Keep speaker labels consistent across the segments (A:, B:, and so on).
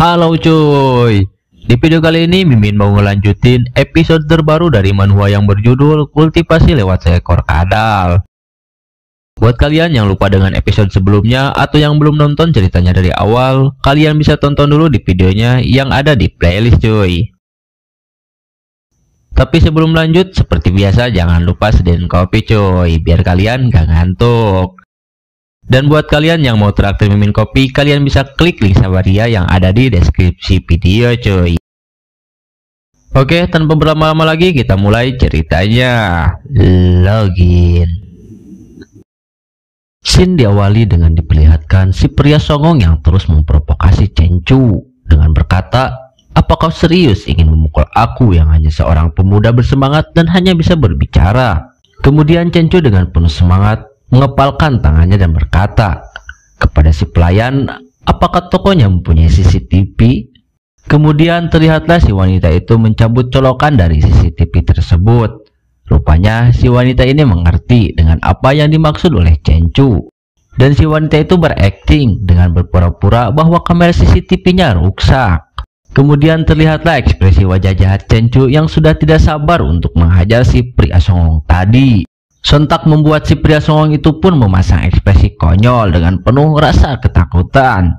A: Halo cuy, di video kali ini Mimin mau ngelanjutin episode terbaru dari manhwa yang berjudul Kultivasi Lewat Seekor Kadal. Buat kalian yang lupa dengan episode sebelumnya atau yang belum nonton ceritanya dari awal, kalian bisa tonton dulu di videonya yang ada di playlist cuy. Tapi sebelum lanjut, seperti biasa jangan lupa sediain kopi cuy, biar kalian gak ngantuk. Dan buat kalian yang mau traktir Mimin kopi, kalian bisa klik link Saweria yang ada di deskripsi video cuy. Oke, tanpa berlama-lama lagi kita mulai ceritanya. Login. Scene diawali dengan diperlihatkan si pria songong yang terus memprovokasi Chenchu dengan berkata, "Apa kau serius ingin memukul aku yang hanya seorang pemuda bersemangat dan hanya bisa berbicara?" Kemudian Chenchu dengan penuh semangat mengepalkan tangannya dan berkata kepada si pelayan, "Apakah tokonya mempunyai CCTV?" Kemudian terlihatlah si wanita itu mencabut colokan dari CCTV tersebut. Rupanya si wanita ini mengerti dengan apa yang dimaksud oleh Chenchu. Dan si wanita itu berakting dengan berpura-pura bahwa kamera CCTV-nya rusak. Kemudian terlihatlah ekspresi wajah jahat Chenchu yang sudah tidak sabar untuk menghajar si pria songong tadi. Sontak membuat si pria songong itu pun memasang ekspresi konyol dengan penuh rasa ketakutan.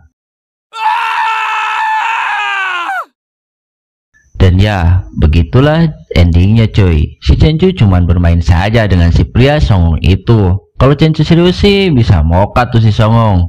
A: Dan ya, begitulah endingnya cuy. Si Chenchu cuman bermain saja dengan si pria songong itu. Kalau Chenchu serius sih bisa mokat tuh si songong.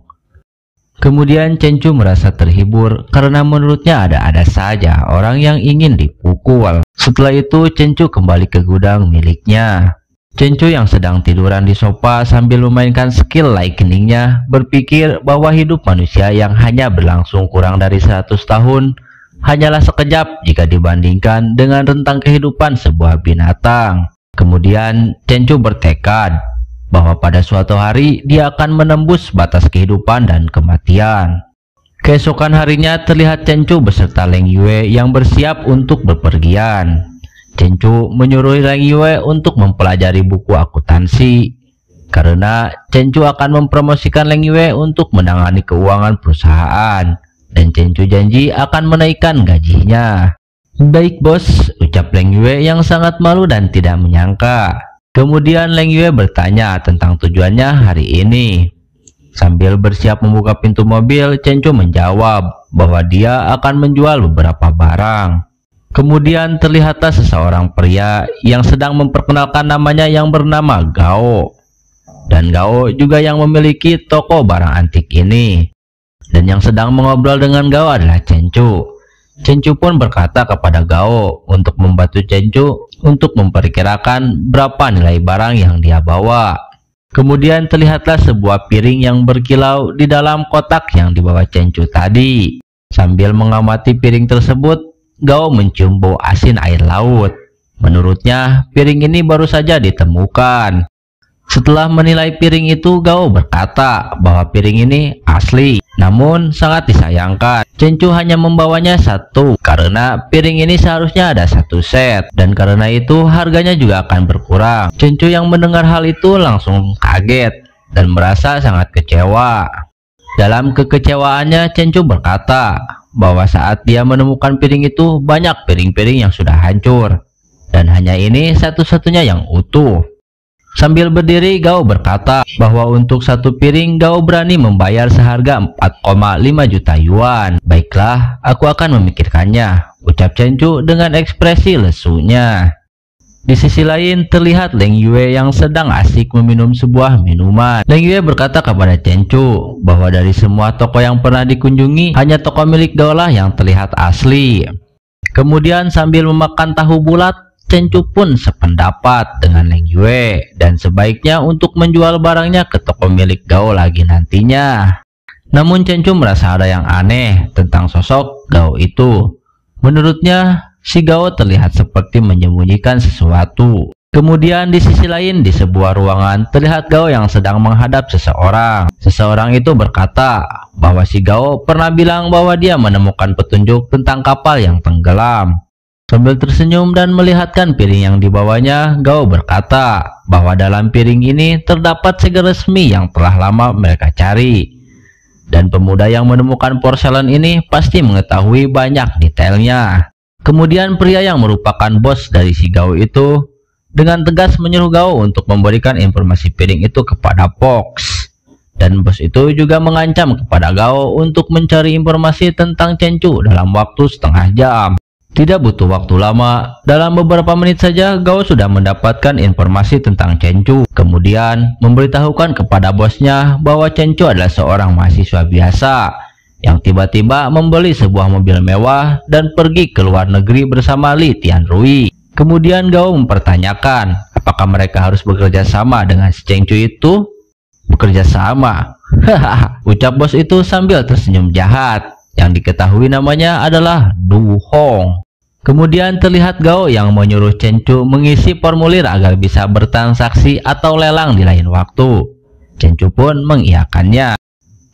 A: Kemudian Chenchu merasa terhibur karena menurutnya ada-ada saja orang yang ingin dipukul. Setelah itu Chenchu kembali ke gudang miliknya. Chenchu yang sedang tiduran di sofa sambil memainkan skill lightningnya berpikir bahwa hidup manusia yang hanya berlangsung kurang dari 100 tahun hanyalah sekejap jika dibandingkan dengan rentang kehidupan sebuah binatang. Kemudian Chenchu bertekad bahwa pada suatu hari dia akan menembus batas kehidupan dan kematian. Keesokan harinya terlihat Chenchu beserta Leng Yue yang bersiap untuk bepergian. Chenchu menyuruh Leng Yue untuk mempelajari buku akuntansi karena Chenchu akan mempromosikan Leng Yue untuk menangani keuangan perusahaan dan Chenchu janji akan menaikkan gajinya. "Baik bos," ucap Leng Yue yang sangat malu dan tidak menyangka. Kemudian Leng Yue bertanya tentang tujuannya hari ini. Sambil bersiap membuka pintu mobil, Chenchu menjawab bahwa dia akan menjual beberapa barang. Kemudian terlihatlah seseorang pria yang sedang memperkenalkan namanya yang bernama Gao. Dan Gao juga yang memiliki toko barang antik ini. Dan yang sedang mengobrol dengan Gao adalah Chenchu. Chenchu pun berkata kepada Gao untuk membantu Chenchu untuk memperkirakan berapa nilai barang yang dia bawa. Kemudian terlihatlah sebuah piring yang berkilau di dalam kotak yang dibawa Chenchu tadi. Sambil mengamati piring tersebut, Gao mencium bau asin air laut. Menurutnya piring ini baru saja ditemukan. Setelah menilai piring itu, Gao berkata bahwa piring ini asli, namun sangat disayangkan Chenchu hanya membawanya satu karena piring ini seharusnya ada satu set, dan karena itu harganya juga akan berkurang. Chenchu yang mendengar hal itu langsung kaget dan merasa sangat kecewa. Dalam kekecewaannya, Chenchu berkata bahwa saat dia menemukan piring itu banyak piring-piring yang sudah hancur dan hanya ini satu-satunya yang utuh. Sambil berdiri, Gao berkata bahwa untuk satu piring Gao berani membayar seharga 4,5 juta yuan. "Baiklah, aku akan memikirkannya," ucap Chenchu dengan ekspresi lesunya. Di sisi lain terlihat Leng Yue yang sedang asik meminum sebuah minuman. Leng Yue berkata kepada Chenchu bahwa dari semua toko yang pernah dikunjungi hanya toko milik Gao lah yang terlihat asli. Kemudian sambil memakan tahu bulat, Chenchu pun sependapat dengan Leng Yue dan sebaiknya untuk menjual barangnya ke toko milik Gao lagi nantinya. Namun Chenchu merasa ada yang aneh tentang sosok Gao itu. Menurutnya si Gao terlihat seperti menyembunyikan sesuatu. Kemudian di sisi lain di sebuah ruangan terlihat Gao yang sedang menghadap seseorang. Seseorang itu berkata bahwa si Gao pernah bilang bahwa dia menemukan petunjuk tentang kapal yang tenggelam. Sambil tersenyum dan melihatkan piring yang dibawanya, Gao berkata bahwa dalam piring ini terdapat segel resmi yang telah lama mereka cari. Dan pemuda yang menemukan porselen ini pasti mengetahui banyak detailnya. Kemudian pria yang merupakan bos dari si Gao itu dengan tegas menyuruh Gao untuk memberikan informasi piring itu kepada Fox. Dan bos itu juga mengancam kepada Gao untuk mencari informasi tentang Chenchu dalam waktu setengah jam. Tidak butuh waktu lama, dalam beberapa menit saja Gao sudah mendapatkan informasi tentang Chenchu. Kemudian memberitahukan kepada bosnya bahwa Chenchu adalah seorang mahasiswa biasa yang tiba-tiba membeli sebuah mobil mewah dan pergi ke luar negeri bersama Li Tianrui. Kemudian Gao mempertanyakan apakah mereka harus bekerja sama dengan si Chenchu itu. Bekerja sama? Hahaha, ucap bos itu sambil tersenyum jahat. Yang diketahui namanya adalah Du Hong. Kemudian terlihat Gao yang menyuruh Chenchu mengisi formulir agar bisa bertransaksi atau lelang di lain waktu. Chenchu pun mengiyakannya.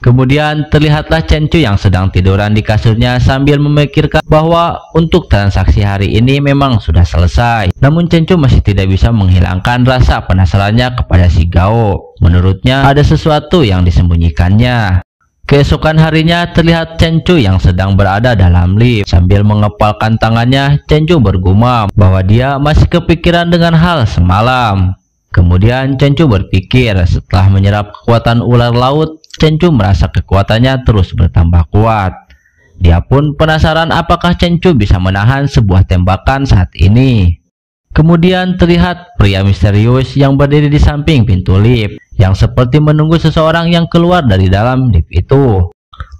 A: Kemudian terlihatlah Chenchu yang sedang tiduran di kasurnya sambil memikirkan bahwa untuk transaksi hari ini memang sudah selesai. Namun Chenchu masih tidak bisa menghilangkan rasa penasarannya kepada si Gao. Menurutnya ada sesuatu yang disembunyikannya. Keesokan harinya terlihat Chenchu yang sedang berada dalam lift. Sambil mengepalkan tangannya, Chenchu bergumam bahwa dia masih kepikiran dengan hal semalam. Kemudian Chenchu berpikir setelah menyerap kekuatan ular laut, Chenchu merasa kekuatannya terus bertambah kuat. Dia pun penasaran apakah Chenchu bisa menahan sebuah tembakan saat ini. Kemudian terlihat pria misterius yang berdiri di samping pintu lift, yang seperti menunggu seseorang yang keluar dari dalam lift itu.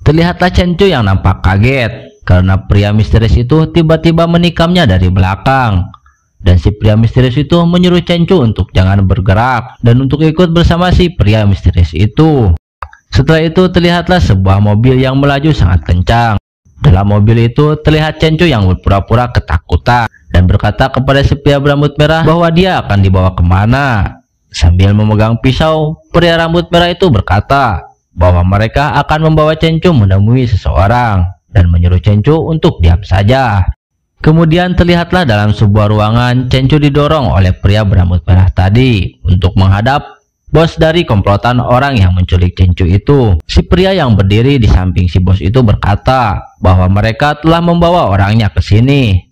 A: Terlihatlah Chenchu yang nampak kaget karena pria misterius itu tiba-tiba menikamnya dari belakang. Dan si pria misterius itu menyuruh Chenchu untuk jangan bergerak dan untuk ikut bersama si pria misterius itu. Setelah itu terlihatlah sebuah mobil yang melaju sangat kencang. Dalam mobil itu terlihat Chenchu yang berpura-pura ketakutan dan berkata kepada si pria berambut merah bahwa dia akan dibawa kemana. Sambil memegang pisau, pria rambut merah itu berkata bahwa mereka akan membawa Chenchu menemui seseorang dan menyuruh Chenchu untuk diam saja. Kemudian terlihatlah dalam sebuah ruangan Chenchu didorong oleh pria berambut merah tadi untuk menghadap bos dari komplotan orang yang menculik Chenchu itu. Si pria yang berdiri di samping si bos itu berkata bahwa mereka telah membawa orangnya ke sini.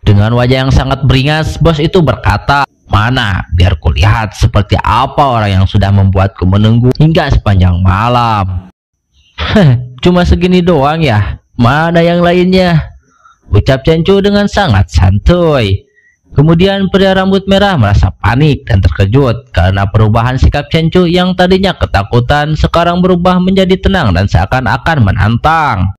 A: Dengan wajah yang sangat beringas, bos itu berkata, "Mana, biar kulihat seperti apa orang yang sudah membuatku menunggu hingga sepanjang malam." Cuma segini doang ya? Mana yang lainnya? Ucap Chenchu dengan sangat santuy. Kemudian pria rambut merah merasa panik dan terkejut karena perubahan sikap Chenchu yang tadinya ketakutan sekarang berubah menjadi tenang dan seakan-akan menantang.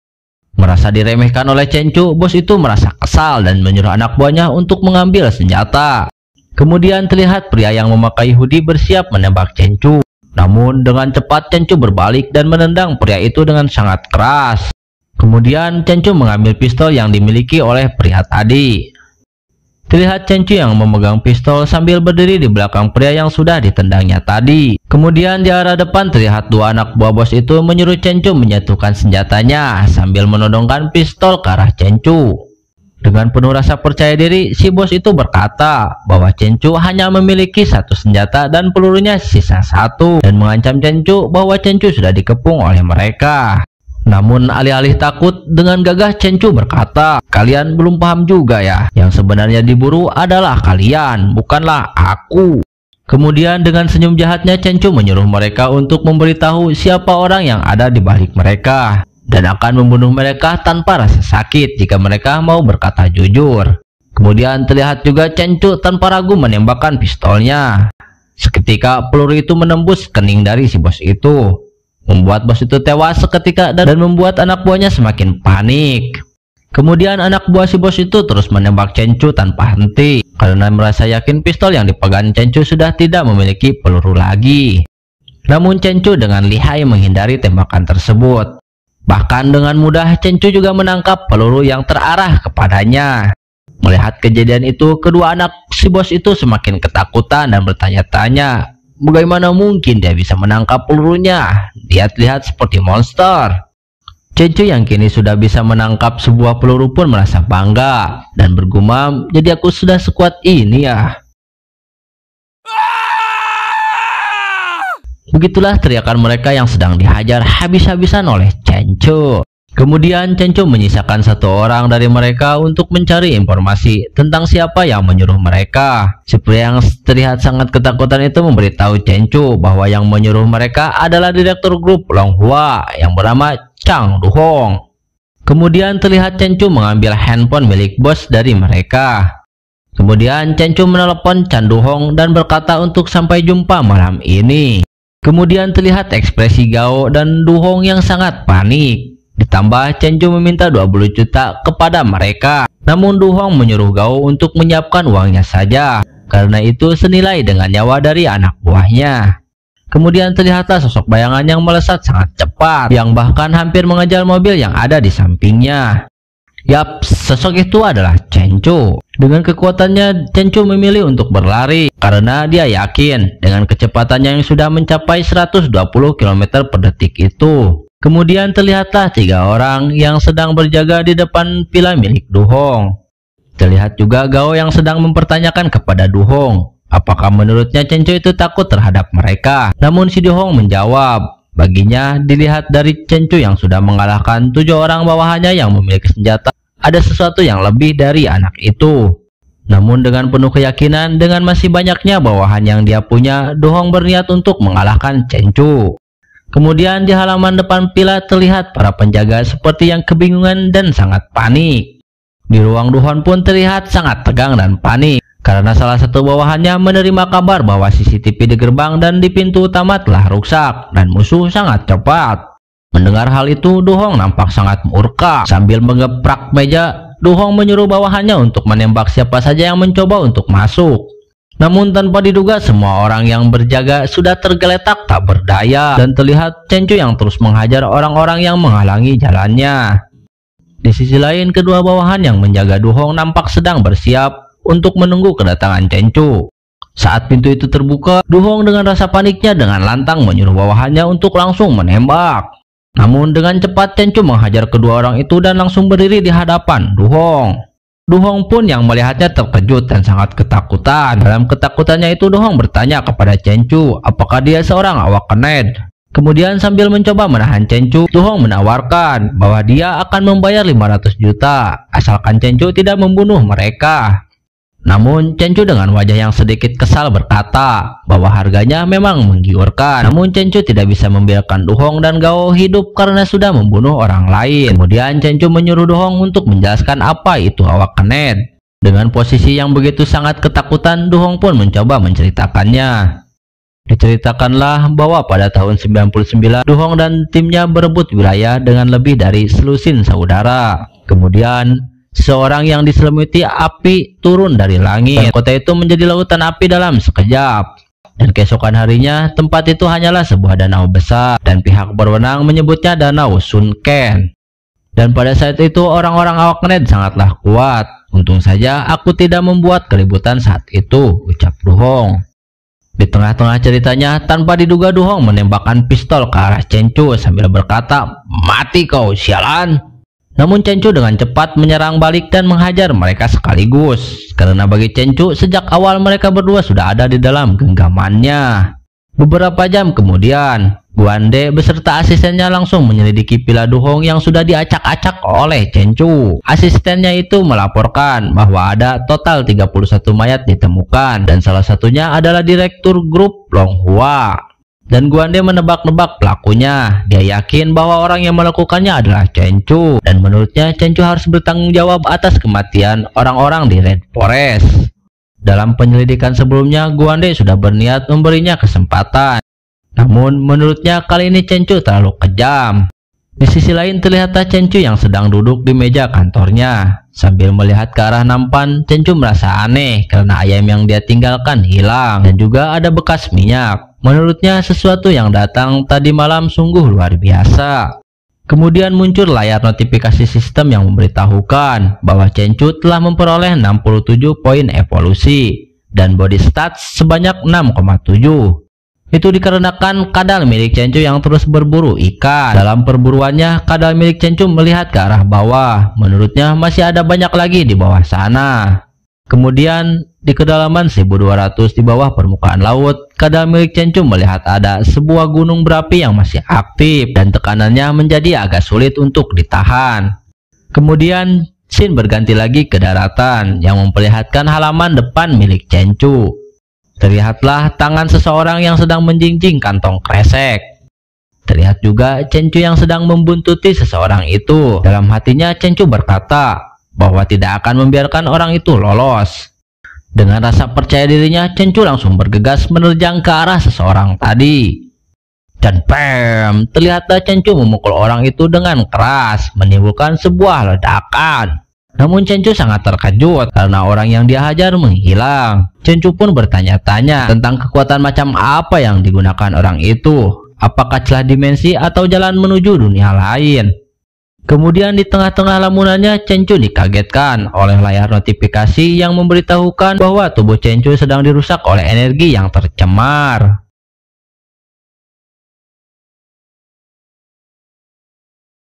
A: Merasa diremehkan oleh Chenchu, bos itu merasa kesal dan menyuruh anak buahnya untuk mengambil senjata. Kemudian terlihat pria yang memakai hoodie bersiap menembak Chenchu. Namun dengan cepat Chenchu berbalik dan menendang pria itu dengan sangat keras. Kemudian Chenchu mengambil pistol yang dimiliki oleh pria tadi. Terlihat Chenchu yang memegang pistol sambil berdiri di belakang pria yang sudah ditendangnya tadi. Kemudian di arah depan terlihat dua anak buah bos itu menyuruh Chenchu menjatuhkan senjatanya sambil menodongkan pistol ke arah Chenchu. Dengan penuh rasa percaya diri, si bos itu berkata bahwa Chenchu hanya memiliki satu senjata dan pelurunya sisa satu, dan mengancam Chenchu bahwa Chenchu sudah dikepung oleh mereka. Namun alih-alih takut, dengan gagah Chenchu berkata, "Kalian belum paham juga ya, yang sebenarnya diburu adalah kalian, bukanlah aku." Kemudian dengan senyum jahatnya Chenchu menyuruh mereka untuk memberitahu siapa orang yang ada di balik mereka, dan akan membunuh mereka tanpa rasa sakit jika mereka mau berkata jujur. Kemudian terlihat juga Chenchu tanpa ragu menembakkan pistolnya. Seketika peluru itu menembus kening dari si bos itu, membuat bos itu tewas seketika dan membuat anak buahnya semakin panik. Kemudian anak buah si bos itu terus menembak Chenchu tanpa henti karena merasa yakin pistol yang dipegang Chenchu sudah tidak memiliki peluru lagi. Namun Chenchu dengan lihai menghindari tembakan tersebut. Bahkan dengan mudah Chenchu juga menangkap peluru yang terarah kepadanya. Melihat kejadian itu, kedua anak si bos itu semakin ketakutan dan bertanya-tanya, bagaimana mungkin dia bisa menangkap pelurunya? Dia terlihat seperti monster. Chenchu yang kini sudah bisa menangkap sebuah peluru pun merasa bangga dan bergumam, "Jadi aku sudah sekuat ini ya." Begitulah teriakan mereka yang sedang dihajar habis-habisan oleh Chenchu. Kemudian Chenchu menyisakan satu orang dari mereka untuk mencari informasi tentang siapa yang menyuruh mereka. Si pria yang terlihat sangat ketakutan itu memberitahu Chenchu bahwa yang menyuruh mereka adalah direktur grup Longhua yang bernama Chang Duhong. Kemudian terlihat Chenchu mengambil handphone milik bos dari mereka. Kemudian Chenchu menelepon Chan Duhong dan berkata untuk sampai jumpa malam ini. Kemudian terlihat ekspresi Gao dan Duhong yang sangat panik. Ditambah Chenchu meminta 20 juta kepada mereka. Namun Duhong menyuruh Gao untuk menyiapkan uangnya saja, karena itu senilai dengan nyawa dari anak buahnya. Kemudian terlihatlah sosok bayangan yang melesat sangat cepat, yang bahkan hampir mengejar mobil yang ada di sampingnya. Yap, sosok itu adalah Chenchu. Dengan kekuatannya, Chenchu memilih untuk berlari, karena dia yakin dengan kecepatannya yang sudah mencapai 120 km per detik itu. Kemudian terlihatlah 3 orang yang sedang berjaga di depan villa milik Duhong. Terlihat juga Gao yang sedang mempertanyakan kepada Duhong apakah menurutnya Chenchu itu takut terhadap mereka. Namun si Duhong menjawab, baginya dilihat dari Chenchu yang sudah mengalahkan 7 orang bawahannya yang memiliki senjata, ada sesuatu yang lebih dari anak itu. Namun dengan penuh keyakinan dengan masih banyaknya bawahan yang dia punya, Duhong berniat untuk mengalahkan Chenchu. Kemudian di halaman depan villa terlihat para penjaga seperti yang kebingungan dan sangat panik. Di ruang Duhong pun terlihat sangat tegang dan panik, karena salah satu bawahannya menerima kabar bahwa CCTV di gerbang dan di pintu utama telah rusak dan musuh sangat cepat. Mendengar hal itu, Duhong nampak sangat murka. Sambil mengeprak meja, Duhong menyuruh bawahannya untuk menembak siapa saja yang mencoba untuk masuk. Namun tanpa diduga semua orang yang berjaga sudah tergeletak tak berdaya, dan terlihat Chenchu yang terus menghajar orang-orang yang menghalangi jalannya. Di sisi lain, kedua bawahan yang menjaga Duhong nampak sedang bersiap untuk menunggu kedatangan Chenchu. Saat pintu itu terbuka, Duhong dengan rasa paniknya dengan lantang menyuruh bawahannya untuk langsung menembak. Namun dengan cepat Chenchu menghajar kedua orang itu dan langsung berdiri di hadapan Duhong. Duhong pun yang melihatnya terkejut dan sangat ketakutan. Dalam ketakutannya itu Duhong bertanya kepada Chenchu apakah dia seorang awak Knet. Kemudian sambil mencoba menahan Chenchu, Duhong menawarkan bahwa dia akan membayar 500 juta asalkan Chenchu tidak membunuh mereka. Namun Chenchu dengan wajah yang sedikit kesal berkata bahwa harganya memang menggiurkan. Namun Chenchu tidak bisa membiarkan Duhong dan Gao hidup karena sudah membunuh orang lain. Kemudian Chenchu menyuruh Duhong untuk menjelaskan apa itu awak Knet. Dengan posisi yang begitu sangat ketakutan, Duhong pun mencoba menceritakannya. Diceritakanlah bahwa pada tahun 99 Duhong dan timnya berebut wilayah dengan lebih dari selusin saudara. Kemudian seorang yang diselimuti api turun dari langit. Kota itu menjadi lautan api dalam sekejap. Dan keesokan harinya, tempat itu hanyalah sebuah danau besar. Dan pihak berwenang menyebutnya Danau Sunken. Dan pada saat itu, orang-orang awak Knet sangatlah kuat. Untung saja aku tidak membuat keributan saat itu, ucap Duhong. Di tengah-tengah ceritanya, tanpa diduga Duhong menembakkan pistol ke arah Chenchu sambil berkata, "Mati kau, sialan!" Namun Chenchu dengan cepat menyerang balik dan menghajar mereka sekaligus. Karena bagi Chenchu, sejak awal mereka berdua sudah ada di dalam genggamannya. Beberapa jam kemudian, Guande beserta asistennya langsung menyelidiki villa Duhong yang sudah diacak-acak oleh Chenchu. Asistennya itu melaporkan bahwa ada total 31 mayat ditemukan, dan salah satunya adalah direktur grup Longhua. Dan Guande menebak-nebak pelakunya. Dia yakin bahwa orang yang melakukannya adalah Chenchu, dan menurutnya Chenchu harus bertanggung jawab atas kematian orang-orang di Red Forest. Dalam penyelidikan sebelumnya, Guande sudah berniat memberinya kesempatan. Namun menurutnya kali ini Chenchu terlalu kejam. Di sisi lain terlihatlah Chenchu yang sedang duduk di meja kantornya. Sambil melihat ke arah nampan, Chenchu merasa aneh karena ayam yang dia tinggalkan hilang, dan juga ada bekas minyak. Menurutnya sesuatu yang datang tadi malam sungguh luar biasa. Kemudian muncul layar notifikasi sistem yang memberitahukan bahwa Chenchu telah memperoleh 67 poin evolusi dan body stats sebanyak 6,7. Itu dikarenakan kadal milik Chenchu yang terus berburu ikan. Dalam perburuannya, kadal milik Chenchu melihat ke arah bawah. Menurutnya masih ada banyak lagi di bawah sana. Kemudian di kedalaman 1200 di bawah permukaan laut, kadal milik Cencu melihat ada sebuah gunung berapi yang masih aktif dan tekanannya menjadi agak sulit untuk ditahan. Kemudian scene berganti lagi ke daratan yang memperlihatkan halaman depan milik Cencu. Terlihatlah tangan seseorang yang sedang menjinjing kantong kresek. Terlihat juga Cencu yang sedang membuntuti seseorang itu. Dalam hatinya Cencu berkata bahwa tidak akan membiarkan orang itu lolos. Dengan rasa percaya dirinya, Cencu langsung bergegas menerjang ke arah seseorang tadi. Dan bam, terlihatlah Cencu memukul orang itu dengan keras, menimbulkan sebuah ledakan. Namun Cencu sangat terkejut karena orang yang dia hajar menghilang. Cencu pun bertanya-tanya tentang kekuatan macam apa yang digunakan orang itu. Apakah celah dimensi atau jalan menuju dunia lain? Kemudian di tengah-tengah lamunannya Cencu dikagetkan oleh layar notifikasi yang memberitahukan bahwa tubuh Cencu sedang dirusak oleh energi yang tercemar.